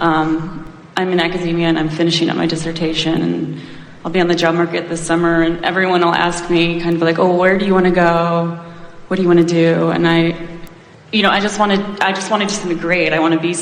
I'm in academia and I'm finishing up my dissertation, and I'll be on the job market this summer, and everyone will ask me kind of like, oh, where do you want to go? What do you want to do? And I just want to do something great. I want to be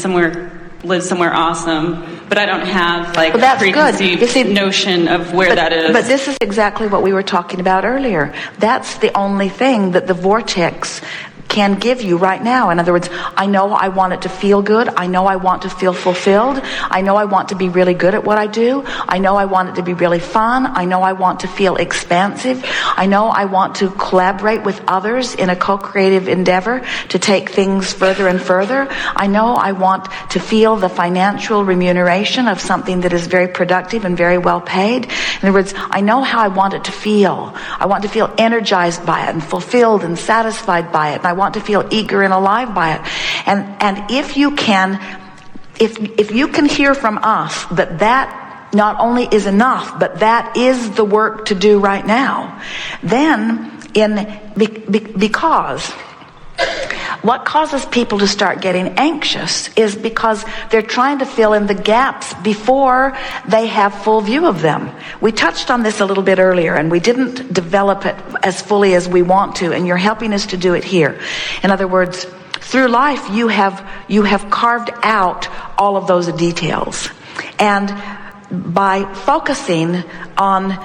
live somewhere awesome, but I don't have like a preconceived notion of where that is. But this is exactly what we were talking about earlier. That's the only thing that the vortex can give you right now. In other words, I know I want it to feel good. I know I want to feel fulfilled. I know I want to be really good at what I do. I know I want it to be really fun. I know I want to feel expansive. I know I want to collaborate with others in a co-creative endeavor to take things further and further. I know I want to feel the financial remuneration of something that is very productive and very well paid. In other words, I know how I want it to feel. I want to feel energized by it and fulfilled and satisfied by it. And I want to feel eager and alive by it. And if you can hear from us that not only is enough, but that is the work to do right now, then because what causes people to start getting anxious is because they're trying to fill in the gaps before they have full view of them. We touched on this a little bit earlier, and we didn't develop it as fully as we want to, and you're helping us to do it here. In other words, through life, you have carved out all of those details. And by focusing on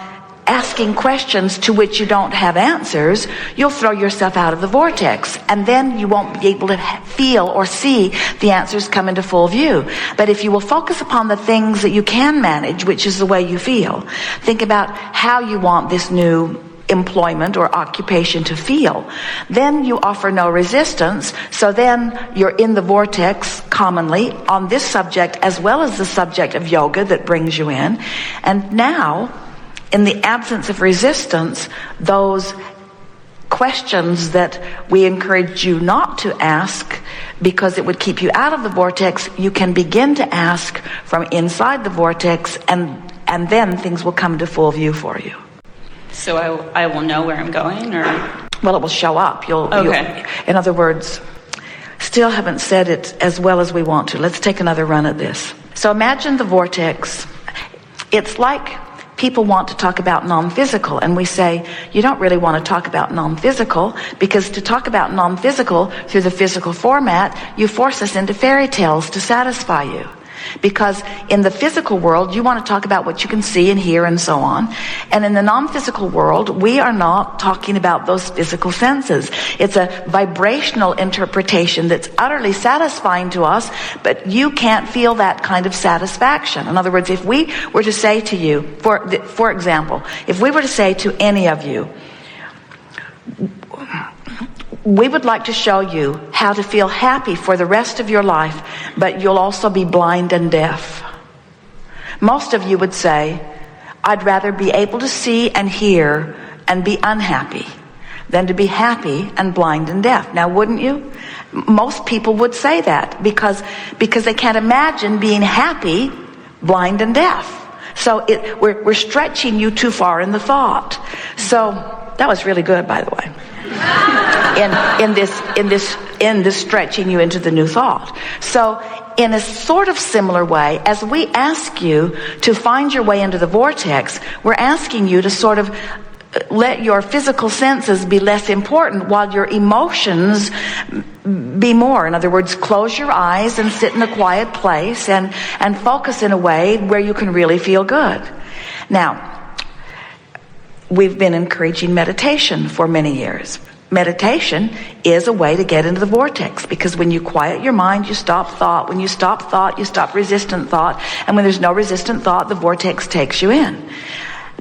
asking questions to which you don't have answers, you'll throw yourself out of the vortex, and then you won't be able to feel or see the answers come into full view. But if you will focus upon the things that you can manage, which is the way you feel, think about how you want this new employment or occupation to feel, then you offer no resistance. So then you're in the vortex commonly on this subject as well as the subject of yoga that brings you in. And now, in the absence of resistance, those questions that we encourage you not to ask because it would keep you out of the vortex, you can begin to ask from inside the vortex, and then things will come to full view for you. So I will know where I'm going, or? Well, it will show up. Okay. In other words, still haven't said it as well as we want to. Let's take another run at this. So imagine the vortex. It's like people want to talk about non-physical, and we say, you don't really want to talk about non-physical, because to talk about non-physical through the physical format, you force us into fairy tales to satisfy you. Because in the physical world, you want to talk about what you can see and hear and so on. And in the non-physical world, we are not talking about those physical senses. It's a vibrational interpretation that's utterly satisfying to us, but you can't feel that kind of satisfaction. In other words, if we were to say to you, for example, if we were to say to any of you, we would like to show you how to feel happy for the rest of your life, but you'll also be blind and deaf. Most of you would say, I'd rather be able to see and hear and be unhappy than to be happy and blind and deaf. Now, wouldn't you? Most people would say that because they can't imagine being happy, blind and deaf. So we're stretching you too far in the thought. So that was really good, by the way. In this stretching you into the new thought. So in a sort of similar way, as we ask you to find your way into the vortex, we're asking you to sort of let your physical senses be less important while your emotions be more. In other words, close your eyes and sit in a quiet place and focus in a way where you can really feel good. Now, we've been encouraging meditation for many years. Meditation is a way to get into the vortex, because when you quiet your mind, you stop thought. When you stop thought, you stop resistant thought. And when there's no resistant thought, the vortex takes you in.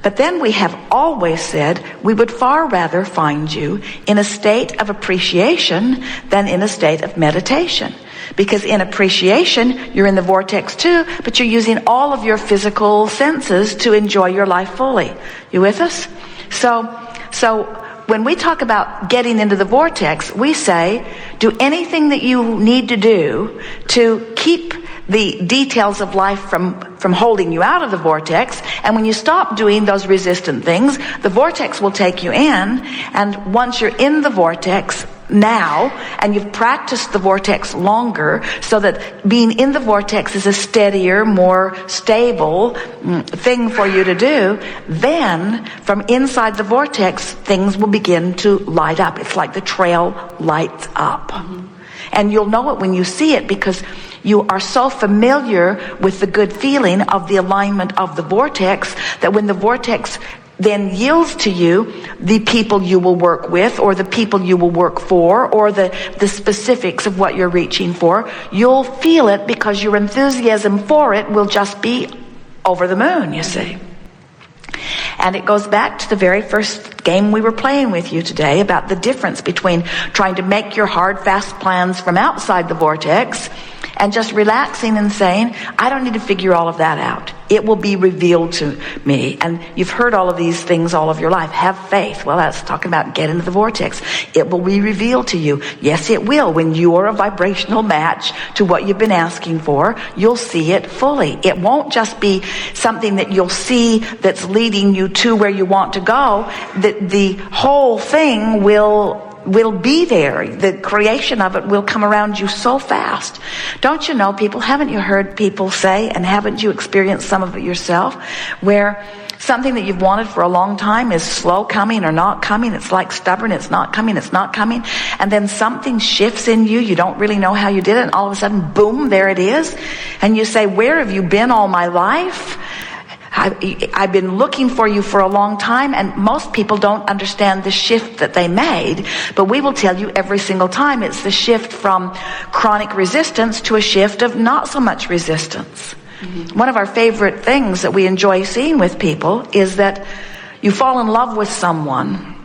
But then we have always said we would far rather find you in a state of appreciation than in a state of meditation. Because in appreciation, you're in the vortex too, but you're using all of your physical senses to enjoy your life fully. You with us? So when we talk about getting into the vortex, we say, do anything that you need to do to keep the details of life from holding you out of the vortex. And when you stop doing those resistant things, the vortex will take you in. And once you're in the vortex, now, and you've practiced the vortex longer, so that being in the vortex is a steadier, more stable thing for you to do, then from inside the vortex, things will begin to light up. It's like the trail lights up. And you'll know it when you see it, because you are so familiar with the good feeling of the alignment of the vortex, that when the vortex then yields to you the people you will work with, or the people you will work for, or the specifics of what you're reaching for, you'll feel it, because your enthusiasm for it will just be over the moon, you see. And it goes back to the very first game we were playing with you today about the difference between trying to make your hard, fast plans from outside the vortex and just relaxing and saying, I don't need to figure all of that out. It will be revealed to me. And you've heard all of these things all of your life. Have faith. Well, that's talking about get into the vortex. It will be revealed to you. Yes, it will. When you are a vibrational match to what you've been asking for, you'll see it fully. It won't just be something that you'll see that's leading you to where you want to go. The whole thing will be there. The creation of it will come around you so fast. Don't you know, people, haven't you heard people say, and haven't you experienced some of it yourself, where something that you've wanted for a long time is slow coming or not coming? It's like stubborn, it's not coming, it's not coming. And then something shifts in you, you don't really know how you did it, and all of a sudden, boom, there it is. And you say, where have you been all my life? I've been looking for you for a long time, and most people don't understand the shift that they made, but we will tell you every single time it's the shift from chronic resistance to a shift of not so much resistance. One of our favorite things that we enjoy seeing with people is that you fall in love with someone,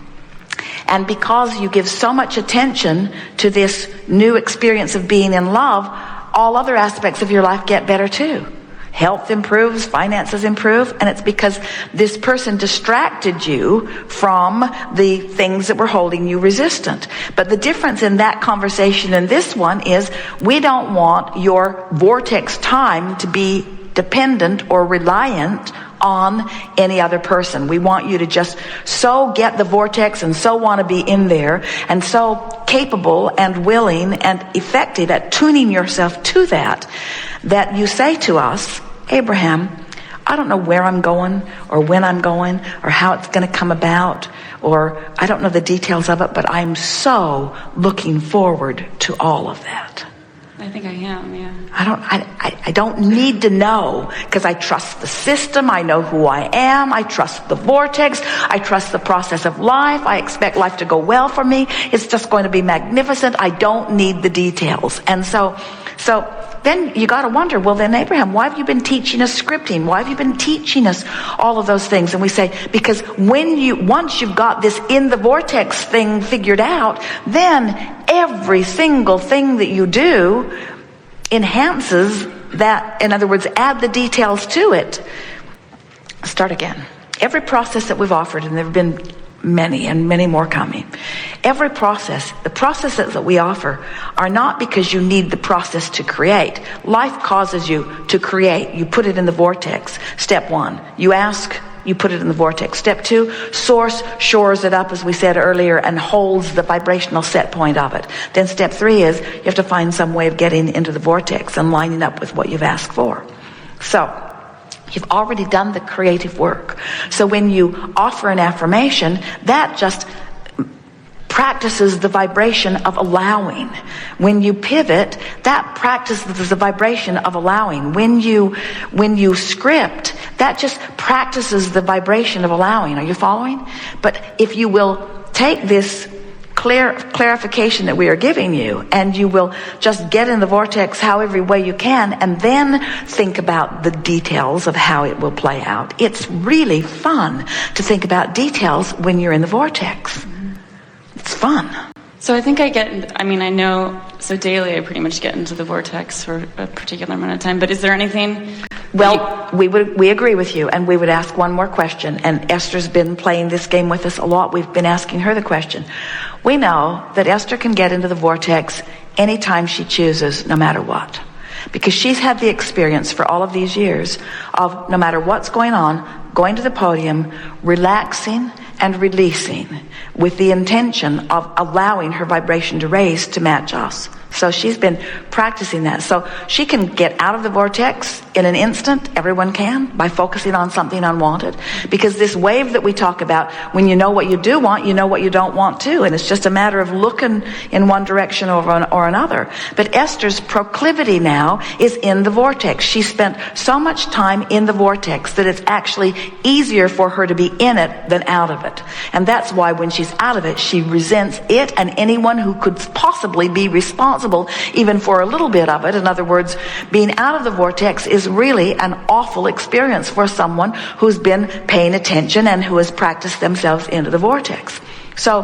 and because you give so much attention to this new experience of being in love, all other aspects of your life get better too. Health improves, finances improve, and it's because this person distracted you from the things that were holding you resistant. But the difference in that conversation and this one is we don't want your vortex time to be dependent or reliant on any other person. We want you to just so get the vortex and so want to be in there and so capable and willing and effective at tuning yourself to that you say to us, Abraham, I don't know where I'm going or when I'm going or how it's going to come about, or I don't know the details of it, but I'm so looking forward to all of that. I think I am, yeah. I don't need to know, because I trust the system. I know who I am. I trust the vortex. I trust the process of life. I expect life to go well for me. It's just going to be magnificent. I don't need the details. And so then you got to wonder, well then, Abraham, why have you been teaching us scripting? Why have you been teaching us all of those things? And we say, because once you've got this in the vortex thing figured out, then every single thing that you do enhances that. In other words, add the details to it. Start again. Every process that we've offered, and there have been many and many more coming. Every process, the processes that we offer are not because you need the process to create. Life causes you to create. You put it in the vortex. Step 1, you ask, you put it in the vortex. Step 2, source shores it up, as we said earlier, and holds the vibrational set point of it. Then step 3 is you have to find some way of getting into the vortex and lining up with what you've asked for. So you've already done the creative work. So when you offer an affirmation, that just practices the vibration of allowing. When you pivot, that practices the vibration of allowing. When you script, that just practices the vibration of allowing. Are you following? But if you will take this clarification that we are giving you, and you will just get in the vortex however way you can, and then think about the details of how it will play out. It's really fun to think about details when you're in the vortex. It's fun. So I think I know, so daily I pretty much get into the vortex for a particular amount of time, but is there anything? Well, we agree with you, and we would ask one more question, and Esther's been playing this game with us a lot. We've been asking her the question. We know that Esther can get into the vortex anytime she chooses, no matter what. Because she's had the experience for all of these years of no matter what's going on, going to the podium, relaxing, and releasing with the intention of allowing her vibration to raise to match us. So she's been practicing that. So she can get out of the vortex in an instant. Everyone can, by focusing on something unwanted. Because this wave that we talk about, when you know what you do want, you know what you don't want too. And it's just a matter of looking in one direction or another. But Esther's proclivity now is in the vortex. She spent so much time in the vortex that it's actually easier for her to be in it than out of it. And that's why when she's out of it, she resents it and anyone who could possibly be responsible even for a little bit of it. In other words, being out of the vortex is really an awful experience for someone who's been paying attention and who has practiced themselves into the vortex. So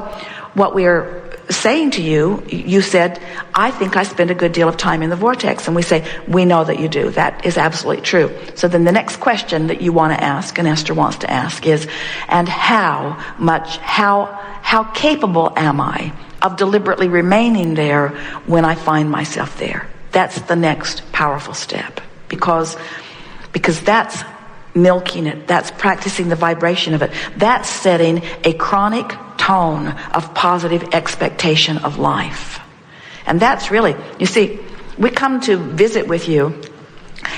what we're saying to you, you said, I think I spend a good deal of time in the vortex. And we say, we know that you do. That is absolutely true. So then the next question that you want to ask, and Esther wants to ask, is, and how capable am I of deliberately remaining there when I find myself there? That's the next powerful step, because that's milking it. That's practicing the vibration of it. That's setting a chronic tone of positive expectation of life. And that's really, you see, we come to visit with you,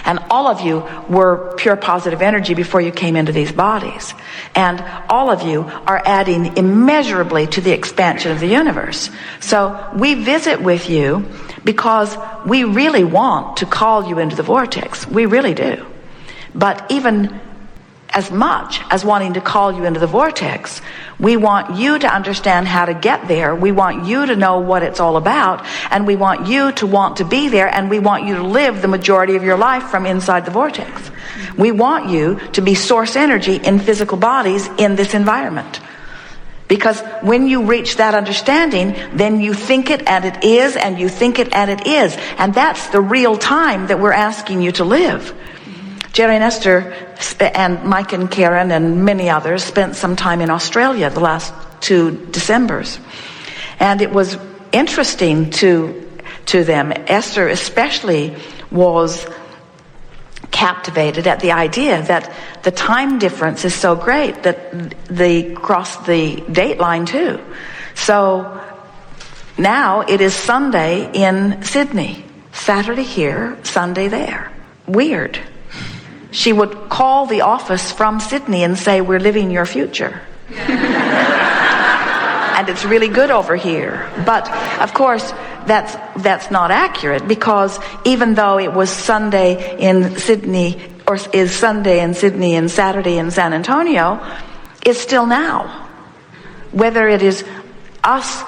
and all of you were pure positive energy before you came into these bodies. And all of you are adding immeasurably to the expansion of the universe. So we visit with you because we really want to call you into the vortex. We really do. But even as much as wanting to call you into the vortex, we want you to understand how to get there. We want you to know what it's all about, and we want you to want to be there, and we want you to live the majority of your life from inside the vortex. We want you to be source energy in physical bodies in this environment. Because when you reach that understanding, then you think it and it is, and you think it and it is. And that's the real time that we're asking you to live. Jerry and Esther and Mike and Karen and many others spent some time in Australia the last 2 Decembers. And it was interesting to them. Esther especially was captivated at the idea that the time difference is so great that they crossed the date line too. So now it is Sunday in Sydney. Saturday here, Sunday there. Weird. She would call the office from Sydney and say, we're living your future. And it's really good over here. But, of course, that's not accurate, because even though it was Sunday in Sydney, or is Sunday in Sydney and Saturday in San Antonio, it's still now. Whether it is us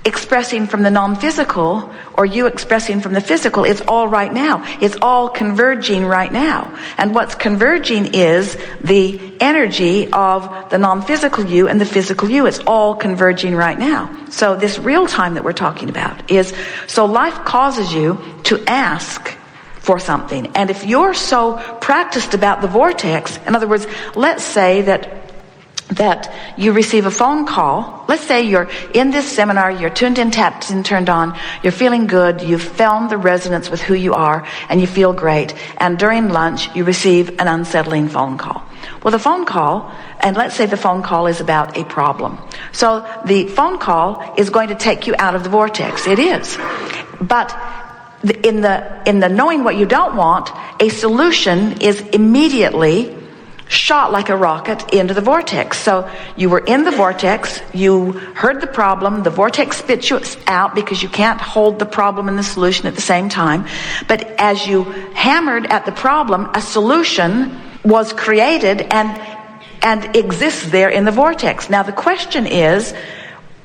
expressing from the non-physical or you expressing from the physical, it's all right now. It's all converging right now. And what's converging is the energy of the non-physical you and the physical you. It's all converging right now. So this real time that we're talking about is, so life causes you to ask for something. And if you're so practiced about the vortex, in other words, let's say that you receive a phone call. Let's say you're in this seminar, you're tuned in, tapped in, turned on, you're feeling good, you've found the resonance with who you are, and you feel great. And during lunch, you receive an unsettling phone call. Well, the phone call, and let's say the phone call is about a problem. So the phone call is going to take you out of the vortex. It is. But in the knowing what you don't want, a solution is immediately shot like a rocket into the vortex. So you were in the vortex, you heard the problem, the vortex spits you out because you can't hold the problem and the solution at the same time. But as you hammered at the problem, a solution was created and exists there in the vortex. Now the question is,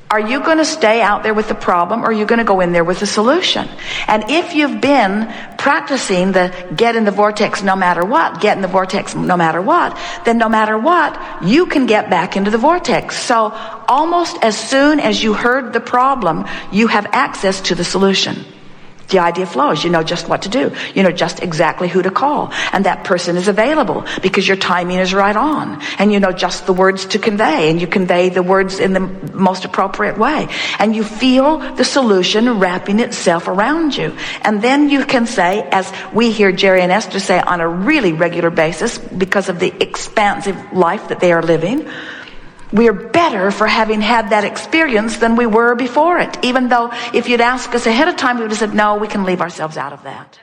are you going to stay out there with the problem, or are you going to go in there with the solution? And if you've been practicing the get in the vortex no matter what, get in the vortex no matter what, then no matter what, you can get back into the vortex. So almost as soon as you heard the problem, you have access to the solution. The idea flows. You know just what to do. You know just exactly who to call. And that person is available because your timing is right on. And you know just the words to convey. And you convey the words in the most appropriate way. And you feel the solution wrapping itself around you. And then you can say, as we hear Jerry and Esther say on a really regular basis because of the expansive life that they are living, We are better for having had that experience than we were before it. Even though if you'd asked us ahead of time, we would have said, no, we can leave ourselves out of that.